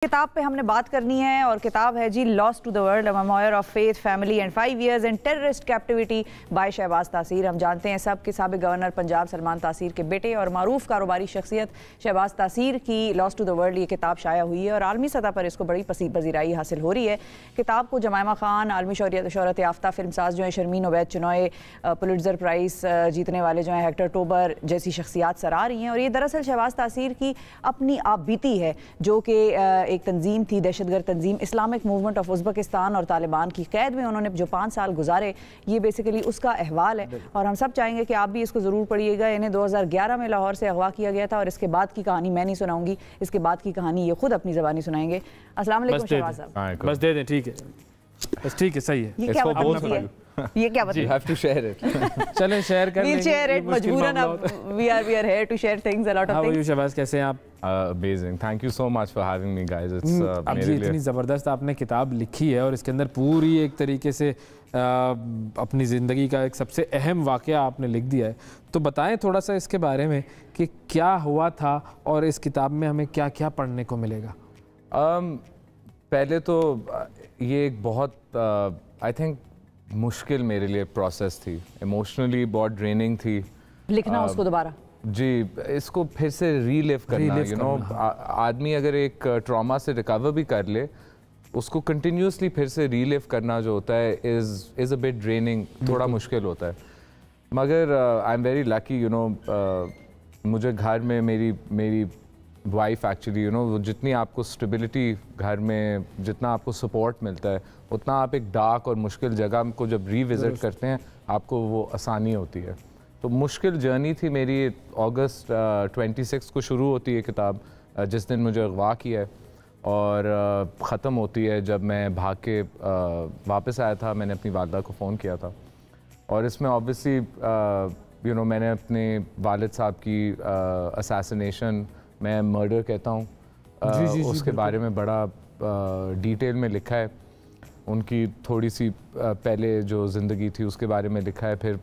किताब पे हमने बात करनी है और किताब है जी lost to the world, a memoir of faith, family and 5 years in terrorist captivity by Shahbaz Taseer. हम जानते हैं सब कि साबिक गवर्नर पंजाब सलमान तासीर के बेटे और मारूफ कारोबारी शख्सियत शहबाज तासीर की लॉस्ट टू द वर्ल्ड ये किताब शाया हुई है और आलमी सतह पर इसको बड़ी पजीराई हासिल हो रही है। किताब को जमायमा खान, आलमी शोहरत याफ्ता फिल्मसाज जो है शर्मीन उबैद चिनॉय, पुलित्ज़र प्राइज़ जीतने वाले जो हैं हेक्टर टोबर जैसी शख्सियात सराह रही हैं। और ये दरअसल शहबाज तासीर की अपनी आप बीती है जो कि एक तंजीम थी, दहशतगर्द तंजीम इस्लामिक मूवमेंट ऑफ उज़्बेकिस्तान और तालिबान की कैद में उन्होंने जो 5 साल गुजारे, ये बेसिकली उसका अहवाल है। और हम सब चाहेंगे कि आप भी इसको ज़रूर पढ़िएगा। इन्हें 2011 में लाहौर से अगवा किया गया था और इसके बाद की कहानी मैं नहीं सुनाऊंगी, इसके बाद की कहानी ये खुद अपनी ज़बानी सुनाएंगे। अस्सलाम वालेकुम शहबाज साहब। बस दे दें, ठीक है, बस ठीक है, सही है। ये क्या बदतमीजी है? ये क्या बताइए? You have to share it. चलें शेयर कर लेंगे। We'll share it मजबूरन। अब we are here to share things, a lot of How are things. you Shahbaz, कैसे हैं आप? Amazing. Thank you so much for having me, guys. It's अब मेरे जी लिए इतनी ज़बरदस्त आपने किताब लिखी है और इसके अंदर पूरी एक तरीके से अपनी ज़िंदगी का एक सबसे अहम वाक़या आपने लिख दिया है। तो बताएं थोड़ा सा इसके बारे में कि क्या हुआ था और इस किताब में हमें क्या क्या पढ़ने को मिलेगा। पहले तो ये एक बहुत आई थिंक मुश्किल मेरे लिए प्रोसेस थी, इमोशनली बहुत ड्रेनिंग थी लिखना उसको दोबारा जी, इसको फिर से रीलिव करना, यू नो, आदमी अगर एक ट्रॉमा से रिकवर भी कर ले, उसको कंटिन्यूसली फिर से रीलिव करना जो होता है इज़ अ बिट ड्रेनिंग, थोड़ा मुश्किल होता है। मगर I am very lucky, you know, मुझे घर में मेरी वाइफ एक्चुअली, यू नो, जितनी आपको स्टेबिलिटी घर में, जितना आपको सपोर्ट मिलता है, उतना आप एक डार्क और मुश्किल जगह को जब रीविज़िट करते हैं आपको वो आसानी होती है। तो मुश्किल जर्नी थी मेरी। अगस्त 26 को शुरू होती है किताब, जिस दिन मुझे अगवा किया है, और ख़त्म होती है जब मैं भाग के वापस आया था। मैंने अपनी वालदा को फ़ोन किया था और इसमें ऑब्वियसली यू नो मैंने अपने वालिद साहब की असैसिनेशन, मैं मर्डर कहता हूँ, उसके बारे में बड़ा डिटेल में लिखा है। उनकी थोड़ी सी पहले जो ज़िंदगी थी उसके बारे में लिखा है। फिर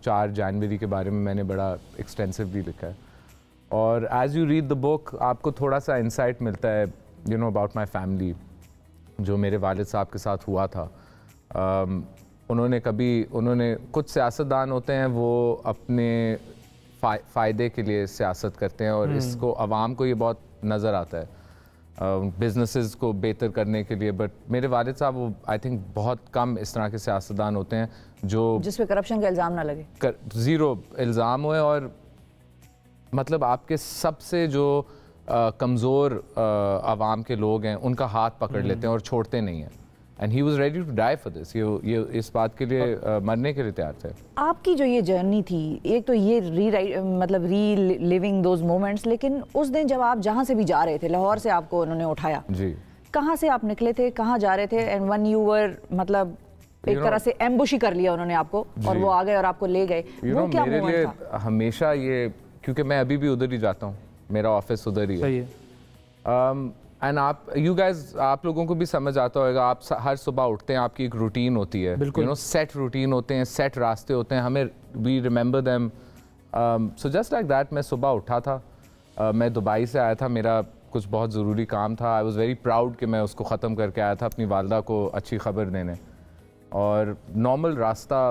4 जनवरी के बारे में मैंने बड़ा एक्सटेंसिवली लिखा है। और as you read the book आपको थोड़ा सा इंसाइट मिलता है, you know, about my family, जो मेरे वालिद साहब के साथ हुआ था। उन्होंने कुछ सियासतदान होते हैं वो अपने फ़ायदे के लिए सियासत करते हैं और इसको अवाम को ये बहुत नज़र आता है, बिजनेसेस को बेहतर करने के लिए। बट मेरे वालिद साहब वो आई थिंक बहुत कम इस तरह के सियासतदान होते हैं जो जिस पे करप्शन का इल्ज़ाम ना लगे, ज़ीरो इल्ज़ाम हुए, और मतलब आपके सबसे जो कमज़ोर आवाम के लोग हैं उनका हाथ पकड़ लेते हैं और छोड़ते नहीं हैं। And he was ready to die for this, ये इस बात के लिए मरने के लिए तैयार थे। आपकी जो ये जर्नी थी, एक तो ये री लिविंग दोज मोमेंट्स, लेकिन उस दिन जब आप जहाँ से भी जा रहे थे, लाहौर से आपको उन्होंने उठाया जी, कहाँ से आप निकले थे, कहाँ जा रहे थे? एंड वन यू वर, मतलब एक तरह से एम्बुश ही कर लिया उन्होंने आपको और वो आ गए और आपको ले गए। वो क्या मेरे लिए हमेशा ये, क्योंकि मैं अभी भी उधर ही जाता हूँ, मेरा ऑफिस उधर ही है। एंड आप लोगों को भी समझ आता होगा, आप हर सुबह उठते हैं, आपकी एक रूटीन होती है, यू नो, सेट रूटीन होते हैं, सेट रास्ते होते हैं, हमें we remember them. So just like that मैं सुबह उठा था, मैं दुबई से आया था, मेरा कुछ बहुत ज़रूरी काम था। आई वॉज़ वेरी प्राउड कि मैं उसको ख़त्म करके आया था अपनी वालदा को अच्छी खबर देने। और नॉर्मल रास्ता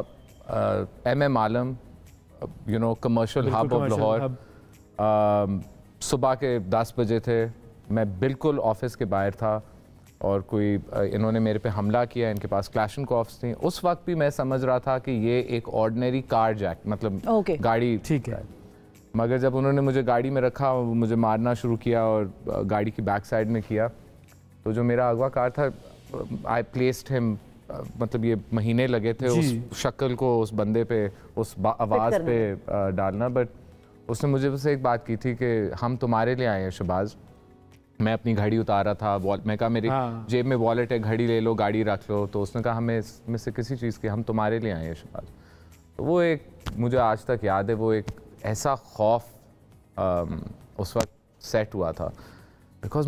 MM Alam, you know, commercial hub of Lahore, सुबह के 10 बजे थे, मैं बिल्कुल ऑफिस के बाहर था और कोई इन्होंने मेरे पे हमला किया। इनके पास क्लैशनकोव्स थी। उस वक्त भी मैं समझ रहा था कि ये एक ऑर्डिनरी कार जैक, मतलब गाड़ी, ठीक है। मगर जब उन्होंने मुझे गाड़ी में रखा, मुझे मारना शुरू किया और गाड़ी की बैक साइड में किया, तो जो मेरा अगवा कार था, आई प्लेस्ड हिम, मतलब ये महीने लगे थे उस शक्ल को, उस बंदे पे, उस आवाज़ पे डालना। बट उसने मुझे बस एक बात की थी कि हम तुम्हारे लिए आए हैं शहबाज। मैं अपनी घड़ी उतारा था, मैं कहा मेरी जेब में वॉलेट है, घड़ी ले लो, गाड़ी रख लो। तो उसने कहा हमें इसमें से किसी चीज़ की, हम तुम्हारे लिए आए हैं शहबाज। तो वो एक मुझे आज तक याद है, वो एक ऐसा खौफ उस वक्त सेट हुआ था, बिकॉज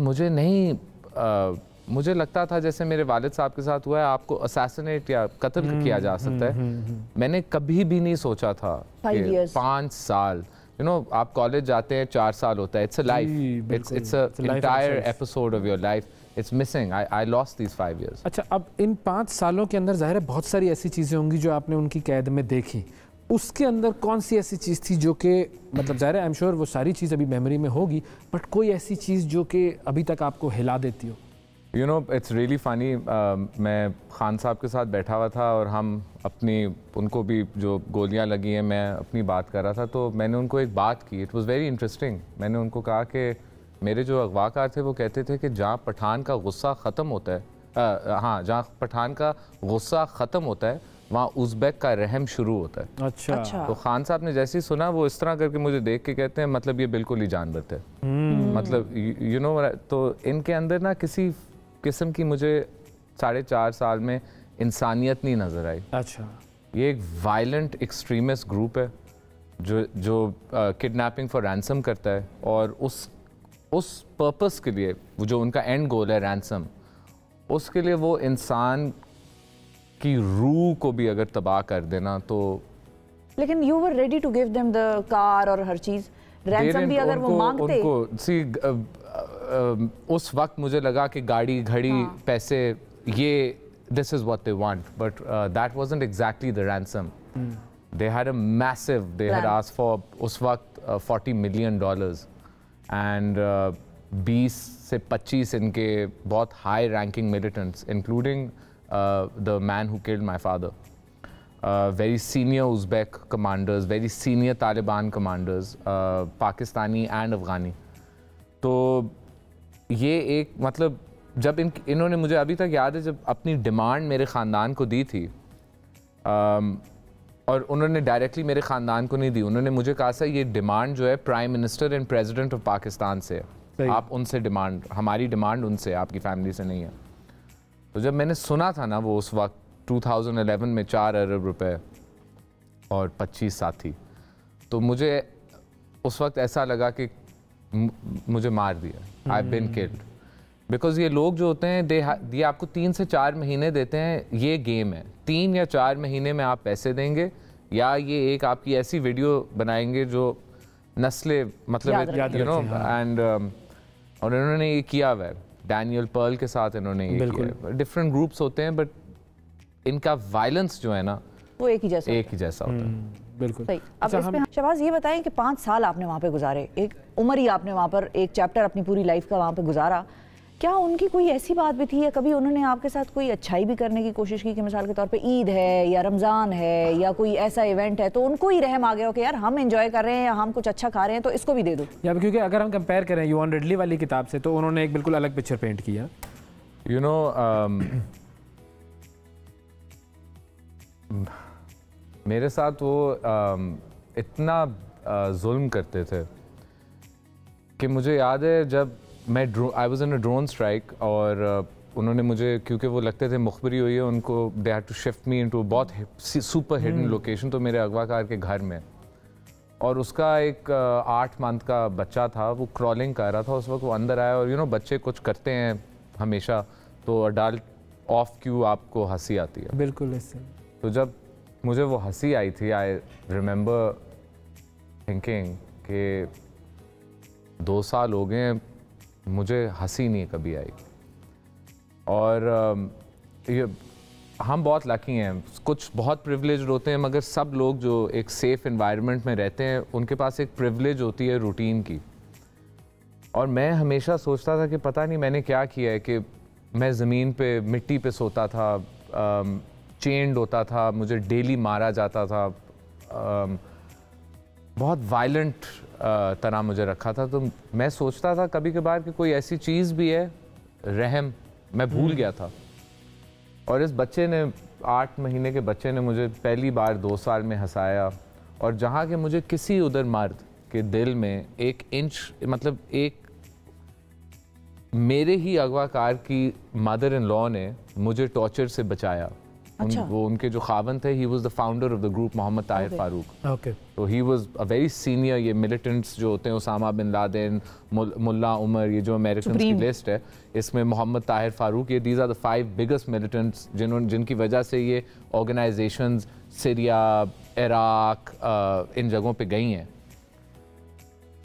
मुझे लगता था जैसे मेरे वालिद साहब के साथ हुआ है, आपको असैसिनेट या कत्ल किया जा सकता है। मैंने कभी भी नहीं सोचा था कि 5 साल, यू नो, आप कॉलेज जाते हैं 4 साल होता है, it's a life, it's a entire episode of your life. It's missing. I lost these 5 years. अच्छा, अब इन 5 सालों के अंदर ज़ाहिर है बहुत सारी ऐसी चीज़ें होंगी जो आपने उनकी कैद में देखी, उसके अंदर कौन सी ऐसी चीज़ थी जो कि मतलब ज़ाहिर है आई एम श्योर वो सारी चीज़ अभी मेमोरी में होगी, बट कोई ऐसी चीज़ जो कि अभी तक आपको हिला देती हो? You know, it's really funny. मैं खान साहब के साथ बैठा हुआ था और हम अपनी, उनको भी जो गोलियां लगी हैं, मैं अपनी बात कर रहा था, तो मैंने उनको एक बात की. It was very interesting. मैंने उनको कहा कि मेरे जो अगवाकार थे वो कहते थे कि जहाँ पठान का गुस्सा ख़त्म होता है, हाँ, जहाँ पठान का गुस्सा ख़त्म होता है वहाँ उज़्बेक का रहम शुरू होता है. अच्छा. तो खान साहब ने जैसे ही सुना वो इस तरह करके मुझे देख के कहते हैं मतलब ये बिल्कुल ही जानवर थे. मतलब यू नो, तो इनके अंदर ना किसी किस्म की मुझे 4.5 साल में इंसानियत नहीं नज़र आई. अच्छा. ये एक वायलेंट एक्सट्रीमिस्ट ग्रुप है जो किडनैपिंग फॉर रैंसम करता है, और उस पर्पस के लिए जो उनका एंड गोल है रैंसम, उसके लिए वो इंसान की रूह को भी अगर तबाह कर देना तो. लेकिन you were ready to give them the car और हर चीज, रैंसम भी अगर वो मांगते. उस वक्त मुझे लगा कि गाड़ी घड़ी पैसे ये this is what they want, but that wasn't exactly the ransom. They had a massive, they had asked for उस वक्त $40 million and 20 से 25 इनके बहुत high ranking militants, including the man who killed my father, very senior Uzbek commanders, very senior Taliban commanders, Pakistani and Afghani. तो ये एक मतलब जब इन्होंने मुझे अभी तक याद है जब अपनी डिमांड मेरे ख़ानदान को दी थी, और उन्होंने डायरेक्टली मेरे ख़ानदान को नहीं दी, उन्होंने मुझे कहा था ये डिमांड जो है prime minister and president of Pakistan से है, आप उनसे डिमांड, हमारी डिमांड उनसे, आपकी फैमिली से नहीं है. तो जब मैंने सुना था ना वो उस वक्त 2011 में 4 अरब रुपए और 25 साथी, तो मुझे उस वक्त ऐसा लगा कि मुझे मार दिया, I have been killed. Because ये लोग जो होते हैं ये आपको 3 से 4 महीने देते हैं, ये गेम है, 3 या 4 महीने में आप पैसे देंगे या ये एक आपकी ऐसी वीडियो बनाएंगे जो नस्लें मतलब यू नो एंड और इन्होंने ये किया हुआ है, डैनियल पर्ल के साथ इन्होंने ये किया. डिफरेंट ग्रुप्स होते हैं बट इनका वायलेंस जो है ना वो एक ही जैसा होता है. बिल्कुल. अब इसमें शहबाज ये बताएं कि 5 साल आपने वहाँ पे गुजारे, एक उम्र ही आपने वहाँ पर, एक चैप्टर अपनी पूरी लाइफ का वहाँ पे गुजारा, क्या उनकी कोई ऐसी बात भी थी या कभी उन्होंने आपके साथ कोई अच्छाई भी करने की कोशिश की कि मिसाल के तौर पे ईद है या रमज़ान है या कोई ऐसा इवेंट है तो उनको ही रहम आ गया हो कि यार हम एंजॉय कर रहे हैं या हम कुछ अच्छा खा रहे हैं तो इसको भी दे दो? या क्योंकि अगर हम कंपेयर करें यूआन रिडली वाली किताब से तो उन्होंने एक बिल्कुल अलग पिक्चर पेंट किया. यू नो मेरे साथ वो इतना जुल्म करते थे कि मुझे याद है जब मैं I was in a drone strike और उन्होंने मुझे, क्योंकि वो लगते थे मुखबरी हुई है उनको, they had to shift me into बहुत सुपर हिडन लोकेशन, तो मेरे अगवाकार के घर में, और उसका एक 8 मंथ का बच्चा था, वो क्रॉलिंग कर रहा था उस वक्त, वो अंदर आया और यू नो बच्चे कुछ करते हैं हमेशा, तो अडल्ट ऑफ क्यू आपको हंसी आती है. बिल्कुल ऐसे. तो जब मुझे वो हंसी आई थी, आई रिमेंबर थिंकिंग कि 2 साल हो गए मुझे हंसी नहीं कभी आई. और ये हम बहुत लकी हैं, कुछ बहुत प्रिविलेज्ड होते हैं, मगर सब लोग जो एक सेफ एनवायरनमेंट में रहते हैं उनके पास एक प्रिविलेज होती है रूटीन की. और मैं हमेशा सोचता था कि पता नहीं मैंने क्या किया है कि मैं ज़मीन पे मिट्टी पे सोता था, चेंड होता था, मुझे डेली मारा जाता था, बहुत वायलेंट तरह मुझे रखा था. तो मैं सोचता था कभी कभार कि कोई ऐसी चीज़ भी है, रहम, मैं भूल गया था. और इस बच्चे ने, 8 महीने के बच्चे ने मुझे पहली बार 2 साल में हंसाया. और जहाँ के मुझे किसी उधर मर्द के दिल में 1 इंच, मतलब एक मेरे ही अगवाकार की मदर इन लॉ ने मुझे टॉर्चर से बचाया. अच्छा. वो उनके जो खावन थे, he was the founder of the group, Mohammad Tahir Farooq. Okay. तो he was a very senior, ये मिलिटेंट्स जो होते हैं, Osama bin Laden, Mullah Omar, ये जो अमेरिकन की लिस्ट है, इसमें मोहम्मद ताहिर फारूक, ये these are the 5 biggest militants जिनकी वजह से ये ऑर्गेनाइजेशंस सीरिया, इराक, इन जगहों पे गई हैं.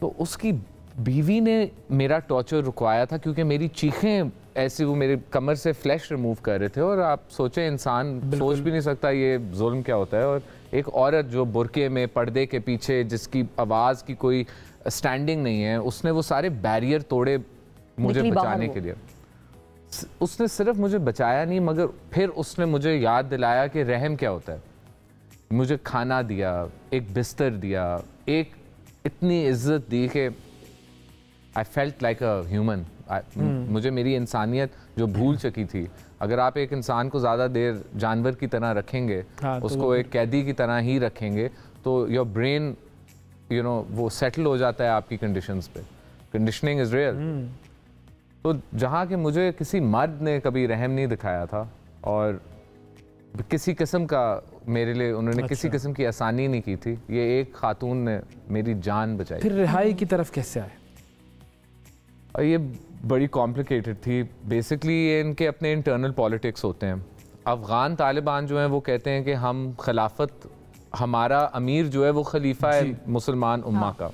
तो उसकी बीवी ने मेरा टॉर्चर रुकवाया था क्योंकि मेरी चीखें ऐसी वो मेरे कमर से फ्लैश रिमूव कर रहे थे और आप सोचें इंसान सोच भी नहीं सकता ये जुल्म क्या होता है। और एक औरत जो बुरके में पर्दे के पीछे जिसकी आवाज़ की कोई स्टैंडिंग नहीं है, उसने वो सारे बैरियर तोड़े मुझे बचाने के लिए। उसने सिर्फ मुझे बचाया नहीं मगर फिर उसने मुझे याद दिलाया कि रहम क्या होता है। मुझे खाना दिया, एक बिस्तर दिया, एक इतनी इज्जत दी कि I felt like a human. मुझे मेरी इंसानियत जो भूल चुकी थी, अगर आप एक इंसान को ज़्यादा देर जानवर की तरह रखेंगे, उसको एक कैदी की तरह ही रखेंगे, तो योर ब्रेन यू नो वो सेटल हो जाता है आपकी कंडीशंस पे। Conditioning is real. तो जहाँ कि मुझे किसी मर्द ने कभी रहम नहीं दिखाया था और किसी किस्म का मेरे लिए उन्होंने किसी किस्म की आसानी नहीं की थी, ये एक खातून ने मेरी जान बचाई। फिर रिहाई की तरफ कैसे आए? ये बड़ी कॉम्प्लिकेटेड थी। बेसिकली ये इनके अपने इंटरनल पॉलिटिक्स होते हैं। अफ़गान तालिबान जो हैं वो कहते हैं कि हम खिलाफत, हमारा अमीर जो है वो खलीफा है मुसलमान उम्मा का।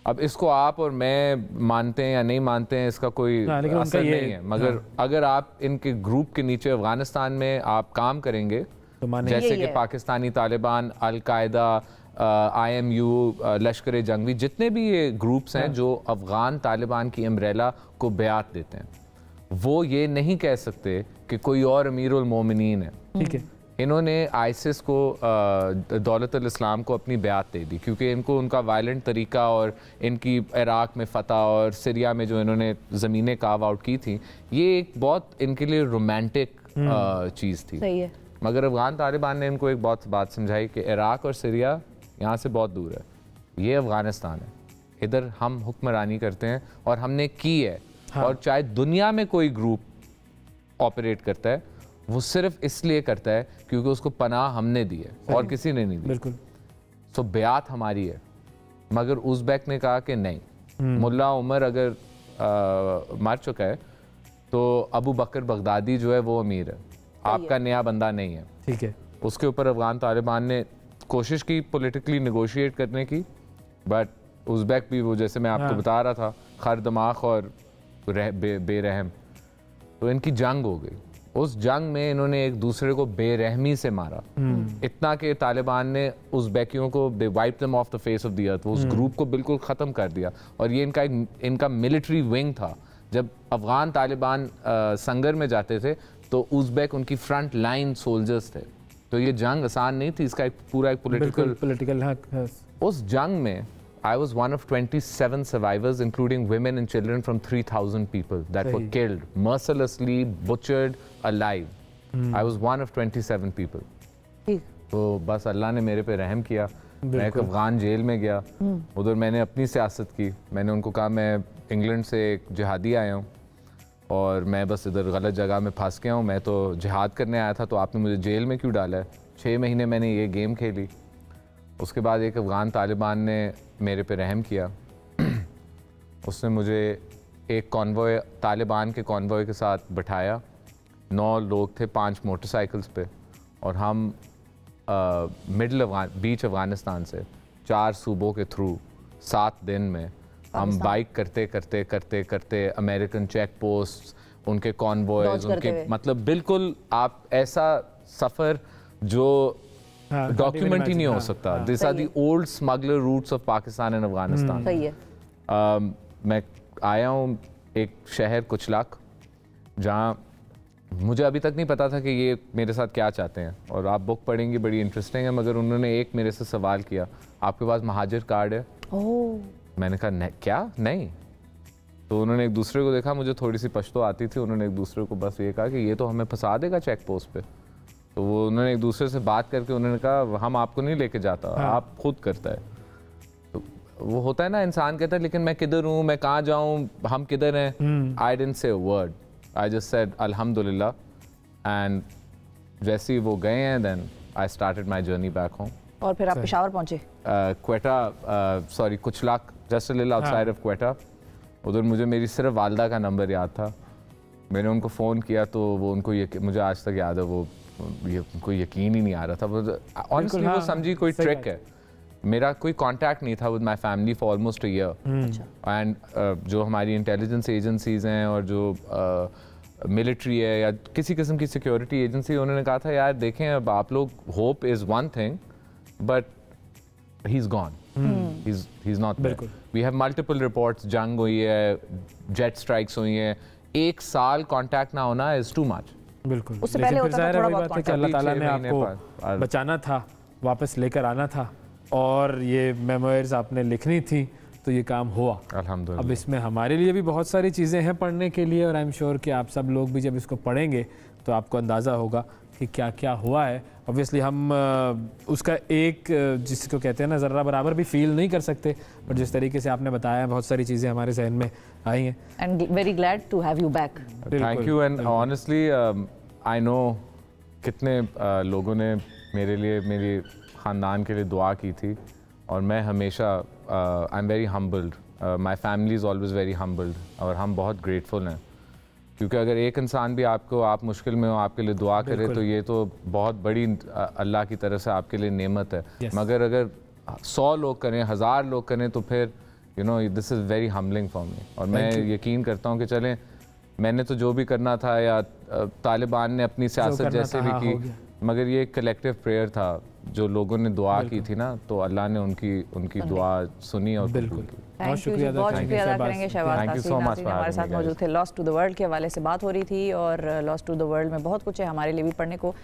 अब इसको आप और मैं मानते हैं या नहीं मानते हैं इसका कोई असर नहीं है, मगर अगर आप इनके ग्रुप के नीचे अफ़गानिस्तान में आप काम करेंगे तो जैसे कि पाकिस्तानी तालिबान, अल-कायदा, IMU, लश्कर जंगवी, जितने भी ये ग्रुप्स हैं जो अफ़गान तालिबान की अम्ब्रेला को बयात देते हैं, वो ये नहीं कह सकते कि कोई और अमीरुल मोमिनीन है। ठीक है, इन्होंने आइसिस को, दौलतुल इस्लाम को अपनी बयात दे दी क्योंकि इनको उनका वायलेंट तरीका और इनकी इराक़ में फ़तह और सीरिया में जो इन्होंने ज़मीनें काव आउट की थी, ये एक बहुत इनके लिए रोमांटिक चीज़ थी। सही है। मगर अफ़गान तालिबान ने इनको एक बहुत बात समझाई कि इराक़ और सीरिया यहाँ से बहुत दूर है, ये अफ़गानिस्तान है, इधर हम हुक्मरानी करते हैं और हमने की है। और चाहे दुनिया में कोई ग्रुप ऑपरेट करता है, वो सिर्फ इसलिए करता है क्योंकि उसको पनाह हमने दी है और किसी ने नहीं दी। बिल्कुल। सो बयात हमारी है। मगर उज़्बेक ने कहा कि नहीं, मुल्ला उमर अगर मर चुका है तो अबू बकर बगदादी जो है वो अमीर है, आपका नया बंदा नहीं है। ठीक है। उसके ऊपर अफ़गान तालिबान ने कोशिश की पॉलिटिकली नेगोशिएट करने की, बट उज़्बेक भी वो जैसे मैं आपको बता रहा था, खर दमाग और बेरहम, तो इनकी जंग हो गई। उस जंग में इन्होंने एक दूसरे को बेरहमी से मारा, इतना कि तालिबान ने उज़्बेकियों को they wipe them off the face of the earth, उस ग्रुप को बिल्कुल ख़त्म कर दिया। और ये इनका मिलिट्री विंग था। जब अफ़गान तालिबान संगर में जाते थे तो उज़्बेक उनकी फ्रंट लाइन सोल्जर्स थे। तो ये जंग आसान नहीं थी, इसका एक पूरा एक पॉलिटिकल। उस जंग में I was one of 27 survivors, including women and children from 3,000 people that were killed, mercilessly butchered alive. I was one of 27 people. तो बस अल्लाह ने मेरे पे रहम किया। मैं एक अफ़गान जेल में गया, उधर मैंने अपनी सियासत की। मैंने उनको कहा मैं इंग्लैंड से एक जिहादी आया हूँ और मैं बस इधर गलत जगह में फंस गया हूँ, मैं तो जिहाद करने आया था, तो आपने मुझे जेल में क्यों डाला है? 6 महीने मैंने ये गेम खेली। उसके बाद एक अफ़गान तालिबान ने मेरे पे रहम किया। उसने मुझे एक कॉन्वॉय, तालिबान के कॉन्वॉय के साथ बिठाया। 9 लोग थे 5 मोटरसाइकिल्स पे, और हम मिडल बीच अफ़गानिस्तान से 4 सूबों के थ्रू 7 दिन में हम बाइक करते करते करते करते अमेरिकन चेक पोस्ट, उनके कॉन्वॉयज, उनके मतलब बिल्कुल आप ऐसा सफ़र जो डॉक्यूमेंट ही नहीं हो सकता। This are the old smuggler routes of Pakistan and Afghanistan. सही है। मैं आया हूँ एक शहर कुचलक, जहाँ मुझे अभी तक नहीं पता था कि ये मेरे साथ क्या चाहते हैं, और आप बुक पढ़ेंगी बड़ी इंटरेस्टिंग है। मगर उन्होंने एक मेरे से सवाल किया, आपके पास महाजिर कार्ड है? मैंने कहा क्या? नहीं। तो उन्होंने एक दूसरे को देखा, मुझे थोड़ी सी पश्तो आती थी, उन्होंने एक दूसरे को बस ये कहा कि ये तो हमें फंसा देगा चेक पोस्ट पे। तो वो उन्होंने एक दूसरे से बात करके उन्होंने कहा हम आपको नहीं लेके जाता, आप खुद करता है। तो वो होता है ना, इंसान कहता है लेकिन मैं किधर हूँ, मैं कहाँ जाऊँ, हम किधर हैं। I didn't say a word, I just said अल्हम्दुलिल्लाह, एंड जैसे ही वो गए हैं then I started my journey back home. और फिर आप पेशावर पहुँचे? Quetta, sorry Kuchlak, just a little outside of Quetta. उधर मुझे मेरी सिर्फ वालदा का नंबर याद था। मैंने उनको फ़ोन किया तो वो उनको मुझे आज तक याद है, वो कोई यकीन ही नहीं आ रहा था। ऑनेस्टली वो समझी कोई ट्रिक है। मेरा कोई कांटेक्ट नहीं था with my family for almost a year, and जो हमारी इंटेलिजेंस एजेंसीज हैं और जो मिलिट्री है या किसी किस्म की सिक्योरिटी एजेंसी, उन्होंने कहा था यार देखें अब आप लोग, hope is one thing but he is gone, he is not there. We have multiple reports, जंग हुई है, जेट स्ट्राइक्स हुई हैं, 1 साल कांटेक्ट ना होना इज़ टू मच। बिल्कुल, उससे पहले होता था थोड़ा बहुत कांटेक्ट। अल्लाह ताला ने आपको बचाना था, वापस लेकर आना था, और ये मेमोइर्स आपने लिखनी थी, तो ये काम हुआ अल्हम्दुलिल्लाह। अब इसमें हमारे लिए भी बहुत सारी चीज़ें हैं पढ़ने के लिए, और आई एम श्योर कि आप सब लोग भी जब इसको पढ़ेंगे तो आपको अंदाज़ा होगा कि क्या क्या हुआ है। ऑब्वियसली हम उसका एक जिसको कहते हैं ना ज़र्रा बराबर भी फील नहीं कर सकते, पर जिस तरीके से आपने बताया बहुत सारी चीज़ें हमारे जहन में आई हैं। And very glad to have you back. Thank you. And honestly I know कितने लोगों ने मेरे लिए, मेरी ख़ानदान के लिए दुआ की थी, और मैं हमेशा I am very humbled, my family is always very humbled, और हम बहुत ग्रेटफुल हैं, क्योंकि अगर एक इंसान भी आपको, आप मुश्किल में हो, आपके लिए दुआ करे तो ये तो बहुत बड़ी अल्लाह की तरफ से आपके लिए नेमत है। मगर अगर 100 लोग करें, 1000 लोग करें, तो फिर you know this is very humbling for me. और मैं यकीन करता हूँ कि चलें, मैंने तो जो भी करना था, या तालिबान ने अपनी सियासत जैसे भी की, मगर ये कलेक्टिव प्रेयर था, जो लोगों ने दुआ की थी ना, तो अल्लाह ने उनकी दुआ सुनी और बिल्कुल। बहुत शुक्रिया अदा करेंगे शहबाज तासीर हमारे साथ मौजूद थे। लॉस्ट टू द वर्ल्ड के हवाले से बात हो रही थी, और लॉस्ट टू द वर्ल्ड में बहुत कुछ है हमारे लिए भी पढ़ने को।